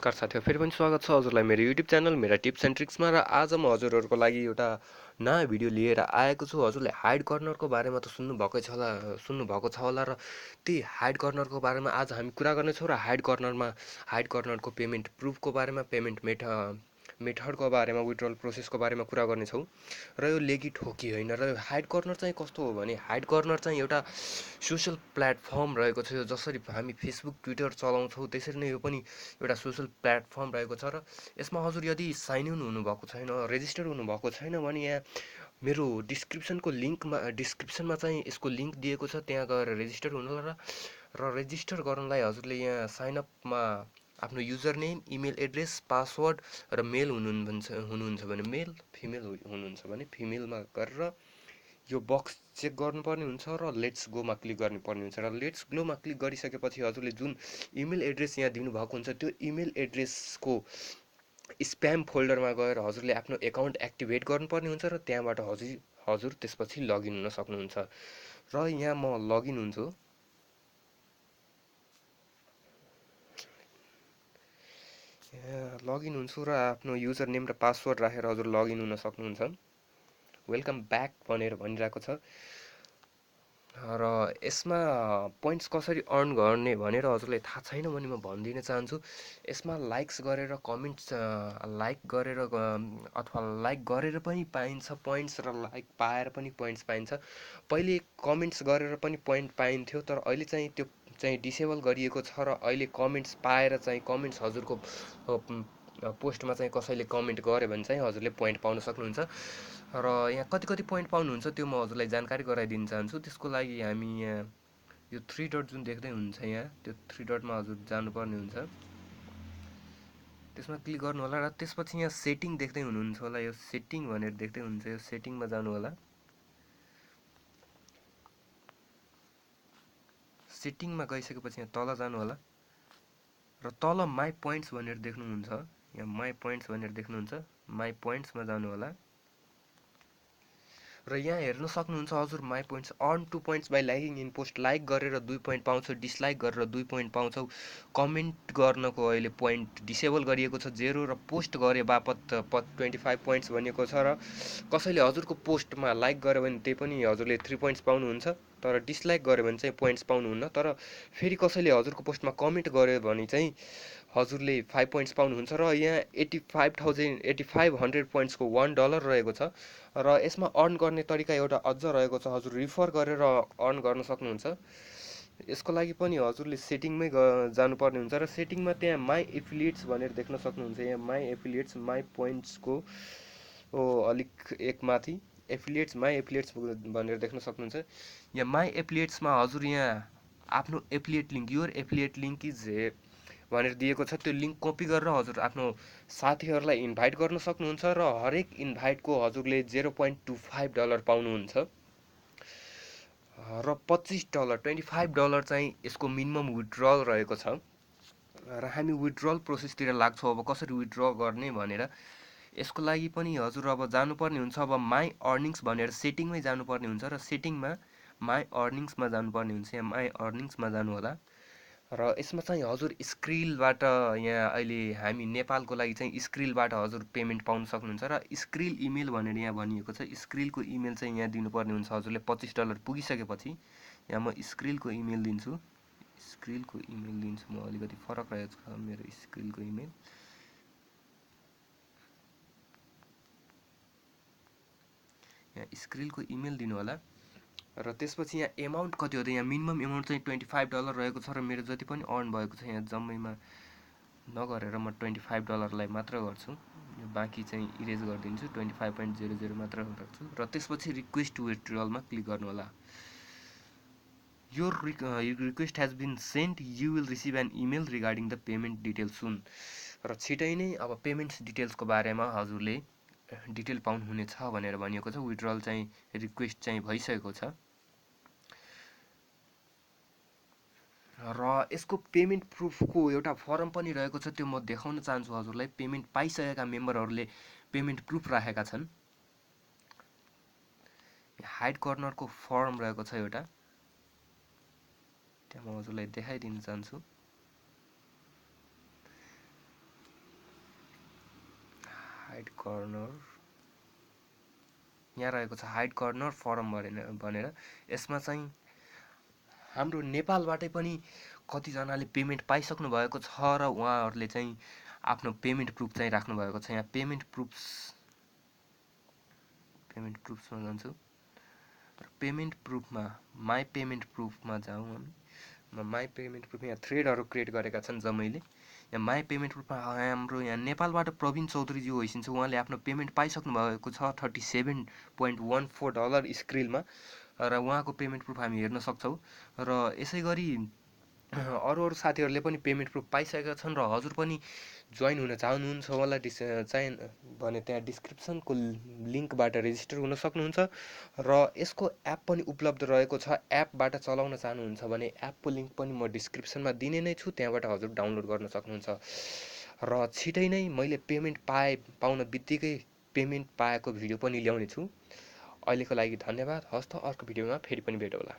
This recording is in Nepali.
नमस्कार साथीहरु, फेरि पनि स्वागत छ हजुरलाई मेरो युट्युब च्यानल मेरा टिप्स एन्ड ट्रिक्समा। र आज म हजुरहरूको लागि एउटा नयाँ भिडियो लिएर आएको छु। हजुरले हाइड कर्नरको बारेमा त सुन्नुभएको छ होला र त्यही हाइड कर्नरको बारेमा आज हामी कुरा गर्नेछौँ। र हाइड कर्नरको पेमेन्ट प्रुफको बारेमा, पेमेन्ट मेथडको बारेमा, विथड्रल प्रोसेसको बारेमा कुरा गर्नेछौँ। र यो लेगिट हो कि होइन, र हाइड कर्नर चाहिँ कस्तो हो भने, हाइड कर्नर चाहिँ एउटा सोसल प्लेटफर्म रहेको छ। यो जसरी हामी फेसबुक ट्विटर चलाउँछौँ त्यसरी नै यो पनि एउटा सोसल प्लेटफर्म रहेको छ। र यसमा हजुर यदि साइन इन हुनुभएको छैन, रेजिस्टर हुनुभएको छैन भने यहाँ मेरो डिस्क्रिप्सनमा चाहिँ यसको लिङ्क दिएको छ, त्यहाँ गएर रेजिस्टर हुनु। र रेजिस्टर गर्नलाई हजुरले यहाँ साइनअपमा आफ्नो user name, email address, password र मेल हुनुहुन्छ भने मेल, फिमेल हुनुहुन्छ भने फिमेलमा गरेर यो बक्स चेक गर्नुपर्ने हुन्छ र लेट्स गोमा क्लिक गर्नुपर्ने हुन्छ। र लेट्स गोमा क्लिक गरिसकेपछि हजुरले जुन इमेल एड्रेस यहाँ दिनुभएको हुन्छ त्यो इमेल एड्रेसको स्प्याम फोल्डरमा गएर हजुरले आफ्नो एकाउन्ट एक्टिभेट गर्नुपर्ने हुन्छ। र त्यहाँबाट हजुर त्यसपछि लगइन हुन सक्नुहुन्छ। र यहाँ म लगइन हुन्छु। र आफ्नो युजर नेम र पासवर्ड राखेर हजुर लगइन हुन सक्नुहुन्छ। वेलकम ब्याक भनेर भनिरहेको छ। र यसमा पोइन्ट्स कसरी अर्न गर्ने भनेर हजुरलाई थाहा छैन भने म भनिदिन चाहन्छु। यसमा लाइक्स गरेर, कमेन्ट्स अथवा लाइक गरेर पनि पाइन्छ पोइन्ट्स, र लाइक पाएर पनि पोइन्ट्स पाइन्छ। पहिले कमेन्ट्स गरेर पनि पोइन्ट पाइन्थ्यो, तर अहिले चाहिँ त्यो चाहिँ डिसेबल गरिएको छ। र अहिले कमेन्ट्स पाएर चाहिँ, कमेन्ट्स हजुरको पोस्टमा चाहिँ कसैले कमेन्ट गर्यो भने चाहिँ हजुरले पोइन्ट पाउन सक्नुहुन्छ। र यहाँ कति पोइन्ट पाउनुहुन्छ त्यो म हजुरलाई जानकारी गराइदिन चाहन्छु। त्यसको लागि हामी यहाँ यो 3 डट जुन देख्दै हुन्छ, यहाँ त्यो 3 डटमा हजुर जानुपर्ने हुन्छ। त्यसमा क्लिक गर्नु होला। र त्यसपछि यहाँ सेटिङ देख्दै हुनुहुन्छ होला, यो सेटिङ भनेर देख्दै हुनुहुन्छ, यो सेटिङमा जानु होला। सेटिङमा गइसकेपछि यहाँ तल जानु होला। र तल माई पोइन्ट्स भनेर देख्नुहुन्छ, यहाँ माई पोइन्ट्स भनेर देख्नुहुन्छ, माई पोइन्ट्समा जानु होला। र यहाँ हेर्न सक्नुहुन्छ हजुर, my points earn 2 points by liking in post. Like गरेर 2 पोइन्ट पाउँछौ, डिसलाइक गरेर 2 पोइन्ट पाउँछौ। कमेन्ट गर्नको अहिले पोइन्ट डिसेबल गरिएको छ 0, र पोस्ट गरे बापत 25 पोइन्ट्स भनिएको छ। र कसैले हजुरको पोस्टमा लाइक गर्यो भने त्यही पनि हजुरले 3 पोइन्ट्स पाउनुहुन्छ, तर डिसलाइक गर्यो भने चाहिँ पोइन्ट्स पाउनुहुन्न। तर फेरि कसैले हजुरको पोस्टमा कमेन्ट गर्यो भने चाहिँ हजुरले 5 पोइन्ट्स पाउनुहुन्छ। र यहाँ 8500 पोइन्ट्सको $1 रहेको छ। र यसमा अर्न गर्ने तरिका एउटा अझ रहेको छ, हजुर रिफर गरेर अर्न गर्न सक्नुहुन्छ। यसको लागि पनि हजुरले सेटिङमै जानुपर्ने हुन्छ। र सेटिङमा त्यहाँ माई एफिलिएट्स भनेर देख्न सक्नुहुन्छ, यहाँ माई एफिलिएट्स, माई पोइन्ट्सको अलिक एक माथि माई एफिलिएट्स भनेर देख्न सक्नुहुन्छ। यहाँ माई एफिलिएट्समा हजुर यहाँ आफ्नो affiliate link, your affiliate link is भनेर दिएको छ, त्यो लिङ्क कपी गरेर हजुर आफ्नो साथीहरूलाई इन्भाइट गर्न सक्नुहुन्छ। र हरेक इन्भाइटको हजुरले $0.25 पाउनुहुन्छ। र $25 चाहिँ यसको मिनिमम विथड्रल रहेको छ। र हामी विथड्रल प्रोसेसतिर लाग्छौँ। अब कसरी विथड्र गर्ने भनेर, यसको लागि पनि हजुर अब जानुपर्ने हुन्छ। अब माई अर्निङ्स भनेर सेटिङमै जानुपर्ने हुन्छ। र सेटिङमा माई अर्निङ्समा जानुपर्ने हुन्छ, यहाँ माई अर्निङ्समा जानु होला। र यसमा चाहिँ हजुर स्क्रिलबाट, यहाँ अहिले हामी नेपालको लागि चाहिँ स्क्रिलबाट हजुर पेमेन्ट पाउन सक्नुहुन्छ। र स्क्रिल इमेल भनेर यहाँ भनिएको छ, स्क्रिलको इमेल चाहिँ यहाँ दिनुपर्ने हुन्छ हजुरले। $25 पुगिसकेपछि यहाँ म स्क्रिलको इमेल दिन्छु। स्क्रिलको इमेल दिन्छु म, अलिकति फरक रहेको छ मेरो स्क्रिलको इमेल। यहाँ स्क्रिलको इमेल दिनु होला। र त्यसपछि यहाँ एमाउन्ट कति हो त, यहाँ मिनिमम एमाउन्ट चाहिँ $25 रहेको छ। र मेरो जति पनि अर्न भएको छ यहाँ जम्मैमा नगरेर म $25 मात्र गर्छु, यो बाँकी चाहिँ इरेज गरिदिन्छु, 25.00 मात्र गर्छु। र त्यसपछि रिक्वेस्ट विथड्रलमा क्लिक गर्नु होला। Your request has been sent, you will receive an email regarding the payment detail soon. र छिटै नै अब पेमेन्ट्स डिटेल्सको बारेमा हजुरले डिटेल पाउनुहुनेछ भनेर भनिएको छ। विथड्रल चाहिँ रिक्वेस्ट चाहिँ भइसकेको छ। र यसको पेमेन्ट प्रुफको एउटा फर्म पनि रहेको छ, त्यो म देखाउन चाहन्छु हजुरलाई। पेमेन्ट पाइसकेका मेम्बरहरूले पेमेन्ट प्रुफ राखेका छन्। हाइड कर्नरको फर्म रहेको छ एउटा, त्यहाँ म हजुरलाई देखाइदिन चाहन्छु। हाइडकर्नर यहाँ रहेको छ हाइडकर्नर फरम भनेर यसमा चाहिँ हाम्रो नेपालबाटै पनि कतिजनाले पेमेन्ट पाइसक्नु भएको छ र उहाँहरूले चाहिँ आफ्नो पेमेन्ट प्रुफ चाहिँ राख्नु भएको छ। यहाँ पेमेन्ट प्रुफ्समा जान्छु र पेमेन्ट प्रुफमा माई पेमेन्ट प्रुफमा जाउँ हामी। माई पेमेन्ट प्रुफ यहाँ थ्रेडहरू क्रिएट गरेका छन् जम्मैले। यहाँ माई पेमेन्ट प्रुफमा हाम्रो यहाँ नेपालबाट प्रवीण चौधरीजी होइसिन्छ, उहाँले आफ्नो पेमेन्ट पाइसक्नु भएको छ $37.14 स्क्रिलमा र उहाँको पेमेन्ट प्रुफ हामी हेर्न सक्छौँ। र यसै गरी अरू साथीहरूले पनि पेमेन्ट प्रुफ पाइसकेका छन् र हजुर पनि जोइन हुन चाहनुहुन्छ होला भने त्यहाँ डिस्क्रिप्सनको लिङ्कबाट रेजिस्टर हुन सक्नुहुन्छ र यसको एप पनि उपलब्ध रहेको छ। एपबाट चलाउन चाहनुहुन्छ भने एपको लिङ्क पनि म डिस्क्रिप्सनमा दिने नै छु, त्यहाँबाट हजुर डाउनलोड गर्न सक्नुहुन्छ। र छिटै नै मैले पेमेन्ट पाउन बित्तिकै पेमेन्ट पाएको भिडियो पनि ल्याउने छु। अहिलेको लागि धन्यवाद। हस्त अर्को भिडियोमा फेरि पनि भेटौँला।